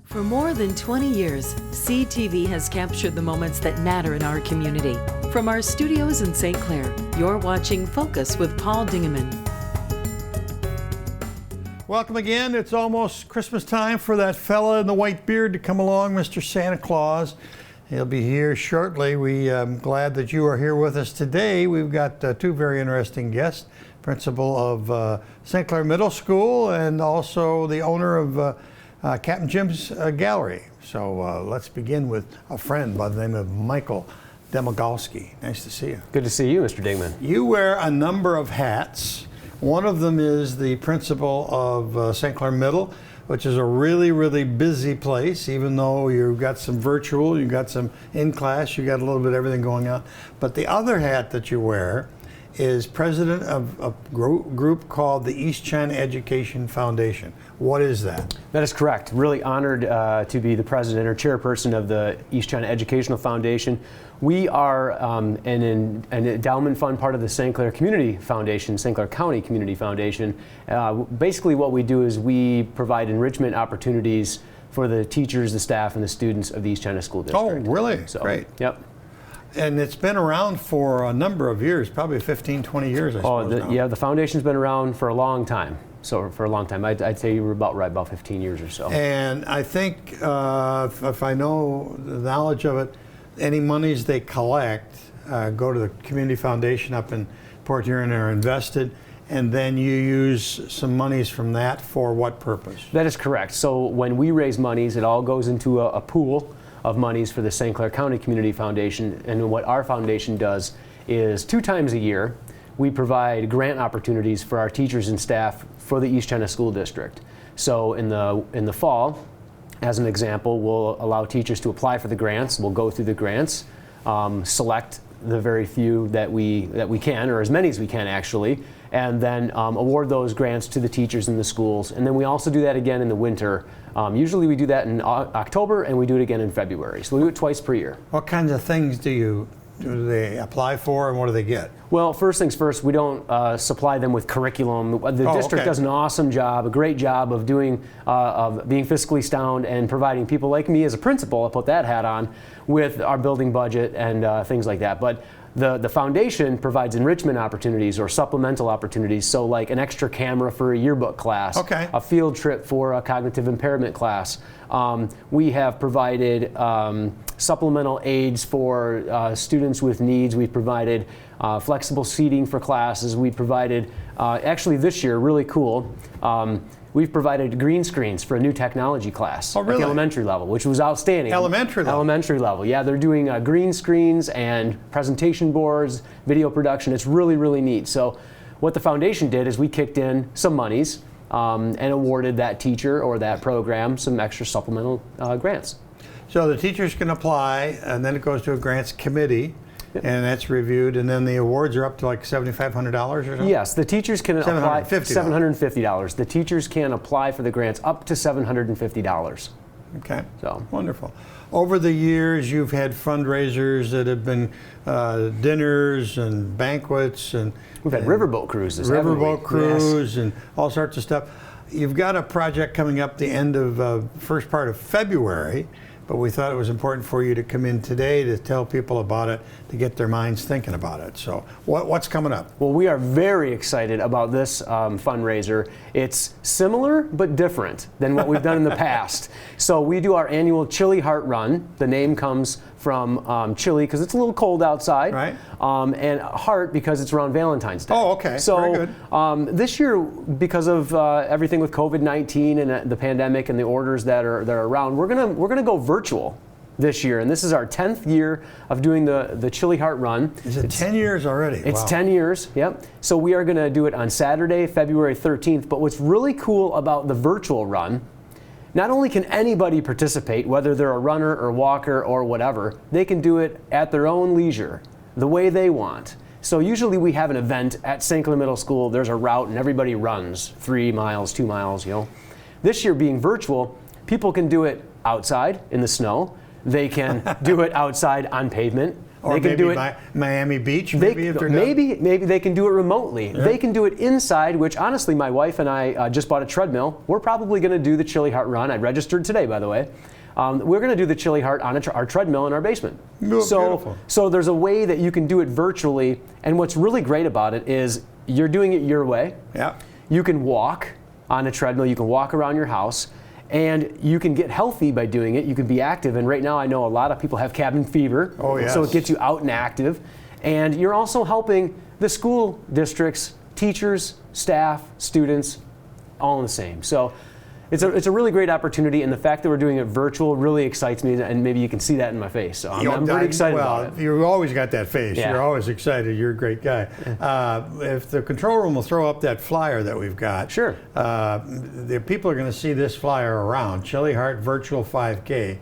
For more than 20 years, CTV has captured the moments that matter in our community. From our studios in St. Clair, you're watching Focus with Paul Dingeman. Welcome again. It's almost Christmas time for that fella in the white beard to come along, Mr. Santa Claus. He'll be here shortly. I'm glad that you are here with us today. We've got two very interesting guests, principal of St. Clair Middle School and also the owner of Captain Jim's Gallery. So let's begin with a friend by the name of Michael Demagalski. Nice to see you. Good to see you, Mr. Dingman. You wear a number of hats. One of them is the principal of St. Clair Middle, which is a really, really busy place, even though you've got some virtual, you've got some in class, you got a little bit of everything going on. But the other hat that you wear is president of a group called the East China Education Foundation. What is that? That is correct. Really honored to be the president or chairperson of the East China Educational Foundation. We are an endowment fund part of the St. Clair Community Foundation, St. Clair County Community Foundation. Basically what we do is we provide enrichment opportunities for the teachers, the staff, and the students of the East China School District. Oh, really? So, great. Yep. And it's been around for a number of years, probably 15, 20 years, I suppose. Yeah, the foundation's been around for a long time. So for a long time, I'd say you were about right, about 15 years or so. And I think, if I know the knowledge of it, any monies they collect go to the community foundation up in Port Huron and are invested, and then you use some monies from that for what purpose? That is correct. So when we raise monies, it all goes into a pool of monies for the St. Clair County Community Foundation. And what our foundation does is 2 times a year, we provide grant opportunities for our teachers and staff for the East China School District. So in the fall, as an example, we'll allow teachers to apply for the grants. We'll go through the grants, select the very few that we can, or as many as we can actually, and then award those grants to the teachers in the schools. And then we also do that again in the winter. Usually we do that in October, and we do it again in February. So we do it twice per year. What kinds of things do they apply for, and what do they get? Well, first things first, we don't supply them with curriculum. The district does an awesome job, a great job of doing, of being fiscally sound and providing people like me as a principal, I put that hat on, with our building budget and things like that. But the foundation provides enrichment opportunities or supplemental opportunities, so like an extra camera for a yearbook class, a field trip for a cognitive impairment class. We have provided supplemental aids for students with needs. We've provided flexible seating for classes. We provided, actually this year, really cool, we've provided green screens for a new technology class at the elementary level, which was outstanding. Elementary level? Elementary level, yeah. They're doing green screens and presentation boards, video production. It's really, really neat. So what the foundation did is we kicked in some monies and awarded that teacher or that program some extra supplemental grants. So the teachers can apply, and then it goes to a grants committee. Yep. And that's reviewed, and then the awards are up to like $7,500 or something? Yes, the teachers can apply $750. The teachers can apply for the grants up to $750. Okay, so wonderful. Over the years, you've had fundraisers that have been dinners and banquets, and we've had riverboat cruises. Riverboat cruise, and all sorts of stuff. You've got a project coming up the end of first part of February. But we thought it was important for you to come in today to tell people about it, to get their minds thinking about it. So what's coming up? Well, we are very excited about this fundraiser. It's similar but different than what we've done in the past. So we do our annual Chilli Heart Run. The name comes from chili because it's a little cold outside, right? And heart because it's around Valentine's Day. Oh, okay. So very good. This year, because of everything with COVID-19 and the pandemic and the orders that are around, we're gonna go virtual this year, and this is our 10th year of doing the Chilli Heart Run. Is it 10 years already? It's wow. 10 years, yep. So we are gonna do it on Saturday, February 13th. But what's really cool about the virtual run, not only can anybody participate, whether they're a runner or walker or whatever, they can do it at their own leisure, the way they want. So usually we have an event at St. Clair Middle School, there's a route and everybody runs 3 miles, 2 miles, you know. This year being virtual, people can do it outside in the snow. They can do it outside on pavement. Or they can maybe do it. Miami Beach, maybe if they're done? Maybe they can do it remotely. Yeah. They can do it inside, which honestly, my wife and I just bought a treadmill. We're probably going to do the Chilli Heart run. I registered today, by the way. We're going to do the Chilli Heart on our treadmill in our basement. Beautiful. So there's a way that you can do it virtually, and what's really great about it is you're doing it your way. Yeah. You can walk on a treadmill. You can walk around your house. And you can get healthy by doing it. You can be active. And right now I know a lot of people have cabin fever. Oh, yes. So it gets you out and active. And you're also helping the school districts, teachers, staff, students, all in the same. So it's a really great opportunity. And the fact that we're doing it virtual really excites me. And maybe you can see that in my face. So I'm very excited about it. You've always got that face. Yeah. You're always excited. You're a great guy. If the control room will throw up that flyer that we've got. Sure. The people are going to see this flyer around, Chilli Heart Virtual 5K.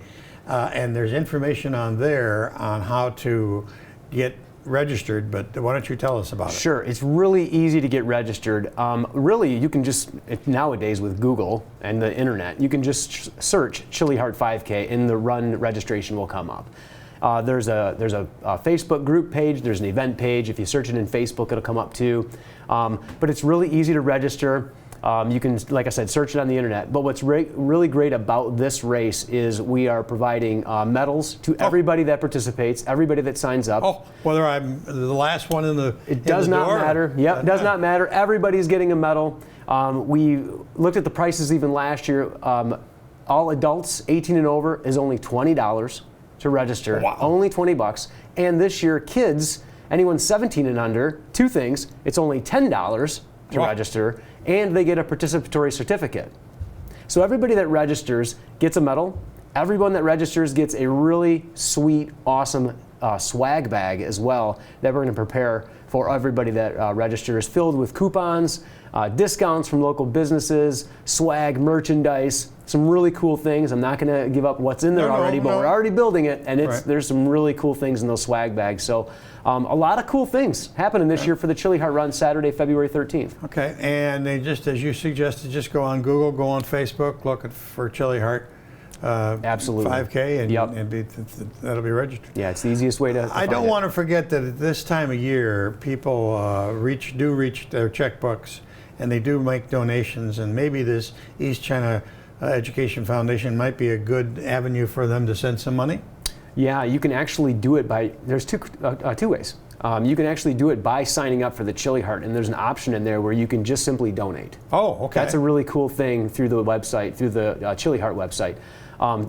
And there's information on there on how to get registered, but why don't you tell us about it? Sure. It's really easy to get registered. Really, you can just, nowadays with Google and the internet, you can just search Chilli Heart 5K and the run registration will come up. There's a Facebook group page, there's an event page. If you search it in Facebook, it'll come up too. But it's really easy to register. You can, like I said, search it on the internet. But what's really great about this race is we are providing medals to everybody that participates, everybody that signs up. Oh, whether I'm the last one in the It does not matter. Yep, it does not matter. Everybody's getting a medal. We looked at the prices even last year. All adults 18 and over is only $20 to register. Wow. Only $20. And this year, kids, anyone 17 and under, two things, it's only $10 to register, and they get a participatory certificate. So everybody that registers gets a medal. Everyone that registers gets a really sweet, awesome swag bag as well that we're going to prepare for everybody that registers, filled with coupons, discounts from local businesses, swag, merchandise, some really cool things. I'm not going to give up what's in there already, but we're already building it, and there's some really cool things in those swag bags. So a lot of cool things happening this year for the Chilli Heart Run, Saturday, February 13th. Okay, and they just, as you suggested, just go on Google, go on Facebook, look for Chilli Heart. Absolutely. 5K, and, Yep. that'll be registered. Yeah, it's the easiest way to I don't want to forget that at this time of year, people reach their checkbooks, and they do make donations, and maybe this East China Education Foundation might be a good avenue for them to send some money. Yeah, you can actually do it by, there's two ways. You can actually do it by signing up for the Chilli Heart, and there's an option in there where you can just simply donate. Oh, okay. That's a really cool thing through the website, through the Chilli Heart website.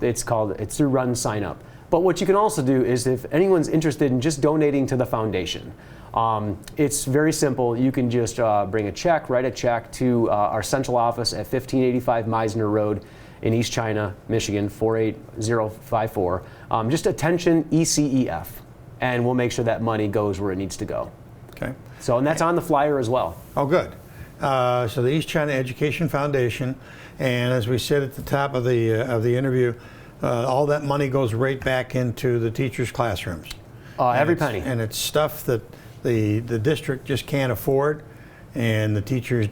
It's through Run Sign Up. But what you can also do is, if anyone's interested in just donating to the foundation, it's very simple. You can just bring a check, write a check to our central office at 1585 Meisner Road in East China, Michigan, 48054. Just attention ECEF, and we'll make sure that money goes where it needs to go. Okay. So, and that's on the flyer as well. Oh, good. So the East China Education Foundation, and as we said at the top of the interview, all that money goes right back into the teachers' classrooms. Every penny. And it's stuff that the district just can't afford, and the teachers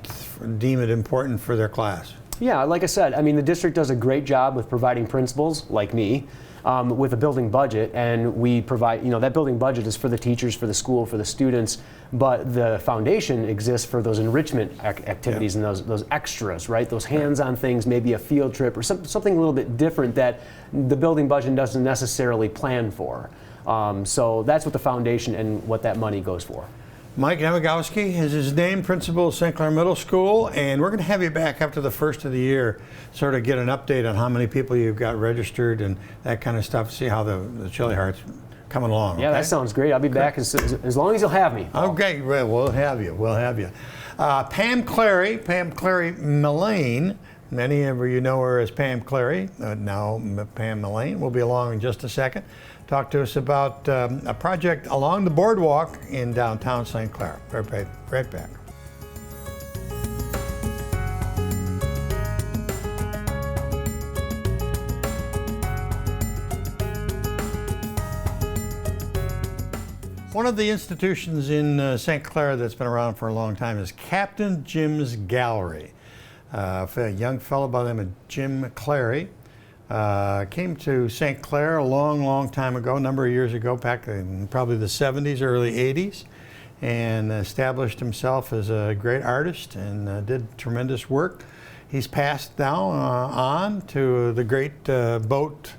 deem it important for their class. Yeah, like I said, I mean, the district does a great job with providing principals like me with a building budget, and we provide, that building budget is for the teachers, for the school, for the students, but the foundation exists for those enrichment activities and those extras, right? Those hands-on things, maybe a field trip or something a little bit different that the building budget doesn't necessarily plan for. So that's what the foundation and what that money goes for. Mike Nemagowski is his name, principal of St. Clair Middle School, and we're going to have you back after the first of the year, sort of get an update on how many people you've got registered and that kind of stuff, see how the Chilli Heart's coming along. Yeah, okay? that sounds great. I'll be back as long as you'll have me. Okay, well, we'll have you. Pam Malane, many of you know her as Pam Clary, now Pam Malane, will be along in just a second. Talk to us about a project along the boardwalk in downtown St. Clair. Right back. One of the institutions in St. Clair that's been around for a long time is Captain Jim's Gallery. A young fellow by the name of Jim Clary came to St. Clair a long time ago, a number of years ago, back in probably the 70s, early 80s, and established himself as a great artist and did tremendous work. He's passed now on to the great boat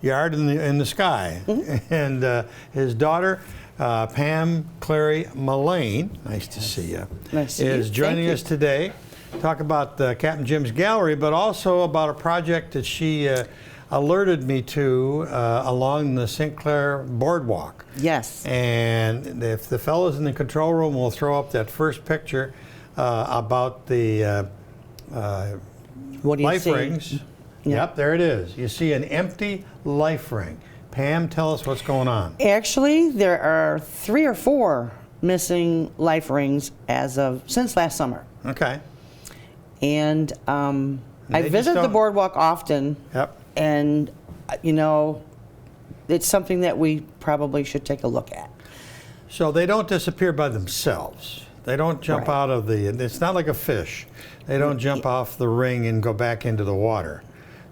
yard in the sky. Mm-hmm. And his daughter, Pam Malane, nice to see you, is joining us today. Talk about Captain Jim's Gallery, but also about a project that she alerted me to along the St. Clair Boardwalk. Yes. And if the fellows in the control room will throw up that first picture about the what do you life see? rings. Yeah. Yep, there it is. You see an empty life ring. Pam, tell us what's going on. Actually, there are 3 or 4 missing life rings since last summer. Okay. And I visit the boardwalk often. Yep. And, it's something that we probably should take a look at. So they don't disappear by themselves. They don't jump out of it's not like a fish. They don't jump off the ring and go back into the water.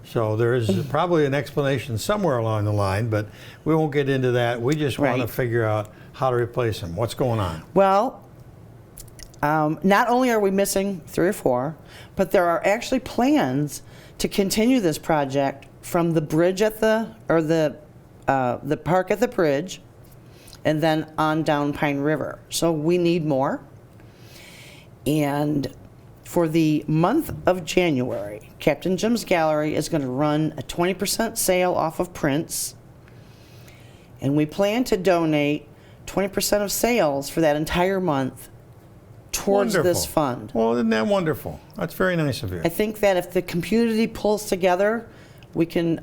So there is probably an explanation somewhere along the line, but we won't get into that. We just want to figure out how to replace them. What's going on? Well, not only are we missing 3 or 4, but there are actually plans to continue this project from the bridge the park at the bridge, and then on down Pine River. So we need more. And for the month of January, Captain Jim's Gallery is going to run a 20% sale off of prints, and we plan to donate 20% of sales for that entire month towards this fund. Well, isn't that wonderful? That's very nice of you. I think that if the community pulls together, we can,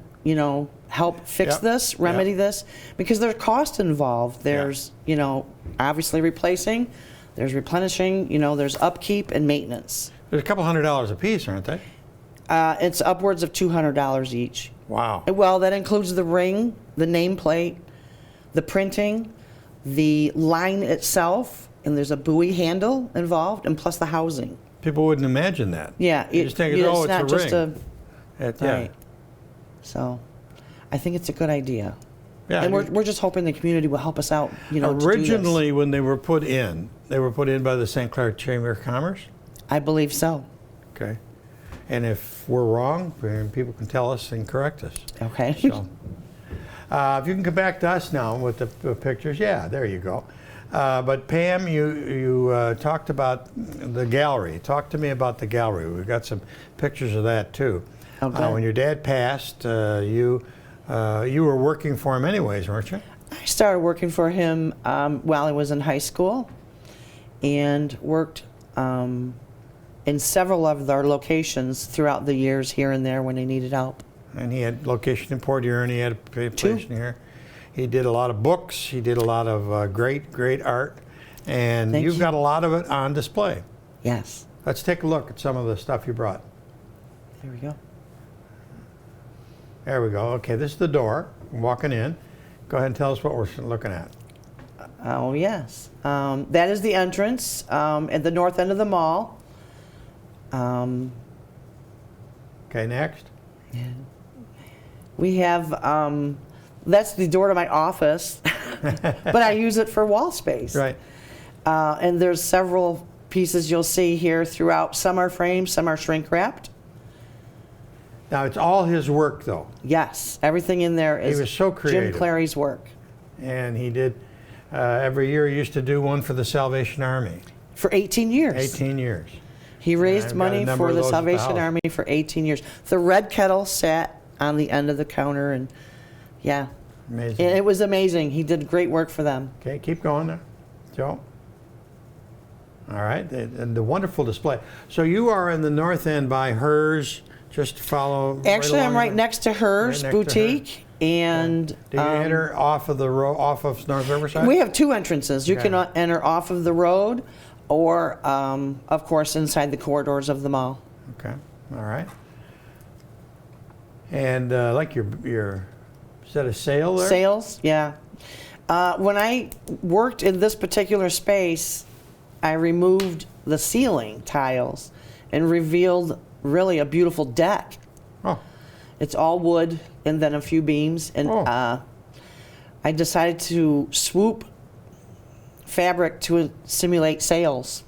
help fix this, remedy this, because there's cost involved. There's, obviously replacing, there's replenishing, there's upkeep and maintenance. There's a couple $100s a piece, aren't they? It's upwards of $200 each. Wow. Well, that includes the ring, the nameplate, the printing, the line itself, and there's a buoy handle involved, and plus the housing. People wouldn't imagine that. Yeah. You just think, it's not a just ring. Right. So I think it's a good idea. Yeah, and we're just hoping the community will help us out, Originally, to do this. when they were put in by the St. Clair Chamber of Commerce? I believe so. Okay. And if we're wrong, people can tell us and correct us. Okay. So, if you can come back to us now with the pictures. Yeah, there you go. But Pam, you talked about the gallery. Talk to me about the gallery. We've got some pictures of that too. Okay. When your dad passed, you were working for him anyways, weren't you? I started working for him while I was in high school, and worked in several of our locations throughout the years here and there when he needed help. And he had location in Port Huron, he had a place in here. He did a lot of books, he did a lot of great art, and Thank you've you. got a lot of it on display. Yes. Let's take a look at some of the stuff you brought. There we go. There we go. Okay, this is the door. I'm walking in. Go ahead and tell us what we're looking at. Oh, yes. That is the entrance at the north end of the mall. Okay, next. We have, that's the door to my office, but I use it for wall space. Right. And there's several pieces you'll see here throughout. Some are framed, some are shrink wrapped. Now, it's all his work, though. Yes, everything in there is He was so creative. Jim Clary's work. And he did, every year he used to do one for the Salvation Army. For 18 years. 18 years. He raised I've got a money number for of the those at the Salvation house. Army for 18 years. The red kettle sat on the end of the counter, and yeah. Amazing. And it was amazing. He did great work for them. Okay, keep going there, Joe. All right, and the wonderful display. So you are in the north end by hers, just to follow. Actually, I'm right along next to hers Right next to boutique, and Do you enter off of off of North Riverside? we have 2 entrances. You Okay. can enter off of the road, or of course inside the corridors of the mall. Okay, all right. And like your set of sail there? Sales, yeah. When I worked in this particular space, I removed the ceiling tiles and revealed really a beautiful deck. Oh, It's all wood and then a few beams. And I decided to swoop fabric to simulate sails.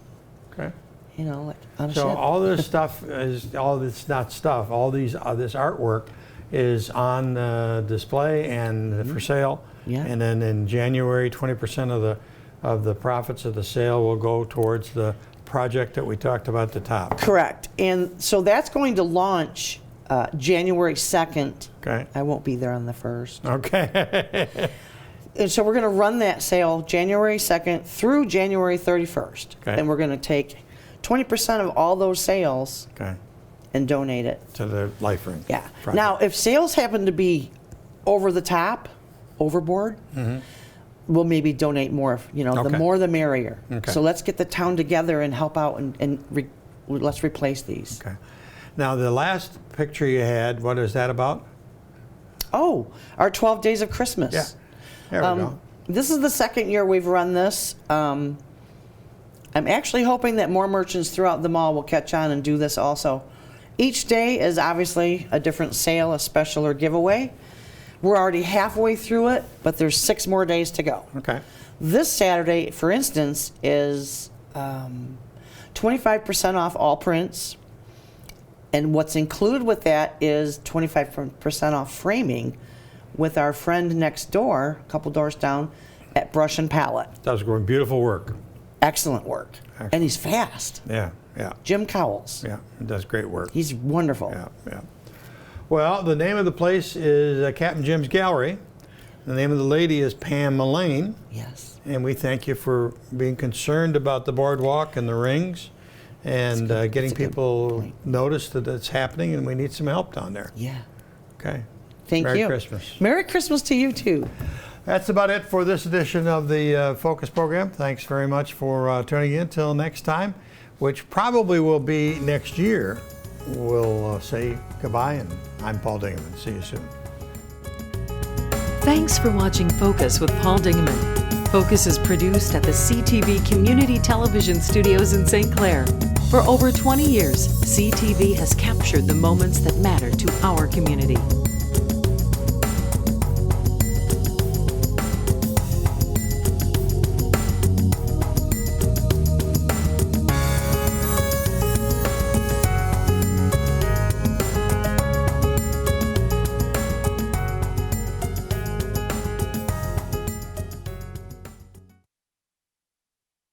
Okay. You know, like on a So ship. all this stuff is, all this, not stuff, all these, this artwork is on display and for sale. Yeah. And then in January, 20% of the profits of the sale will go towards the project that we talked about at the top. Correct. And so that's going to launch January 2nd. Okay. I won't be there on the 1st. Okay. And so we're going to run that sale January 2nd through January 31st. Okay. And we're going to take 20% of all those sales Okay. and donate it. To the Life Ring. Yeah. project. Now, if sales happen to be over the top, overboard, we'll maybe donate more. You know, Okay. the more the merrier. Okay. So let's get the town together and help out and let's replace these. Okay. Now the last picture you had, what is that about? Oh, our 12 Days of Christmas. Yeah. There we go. This is the second year we've run this. I'm actually hoping that more merchants throughout the mall will catch on and do this also. Each day is obviously a different sale, a special, or giveaway. We're already halfway through it, but there's 6 more days to go. Okay. This Saturday, for instance, is 25% off all prints. And what's included with that is 25% off framing with our friend next door, a couple doors down, at Brush and Palette. Does beautiful work. Excellent work. Excellent. And he's fast. Yeah. Yeah. Jim Cowles. Yeah. It does great work. He's wonderful. Yeah. Yeah. Well, the name of the place is Captain Jim's Gallery. The name of the lady is Pam Malane. Yes. And we thank you for being concerned about the boardwalk and the rings and getting people noticed that it's happening, and we need some help down there. Yeah. Okay. Thank you. Merry Christmas. Merry Christmas to you too. That's about it for this edition of the Focus program. Thanks very much for tuning in. Till next time, which probably will be next year, we'll say goodbye, and I'm Paul Dingeman. See you soon. Thanks for watching Focus with Paul Dingeman. Focus is produced at the CTV Community Television Studios in St. Clair. For over 20 years, CTV has captured the moments that matter to our community.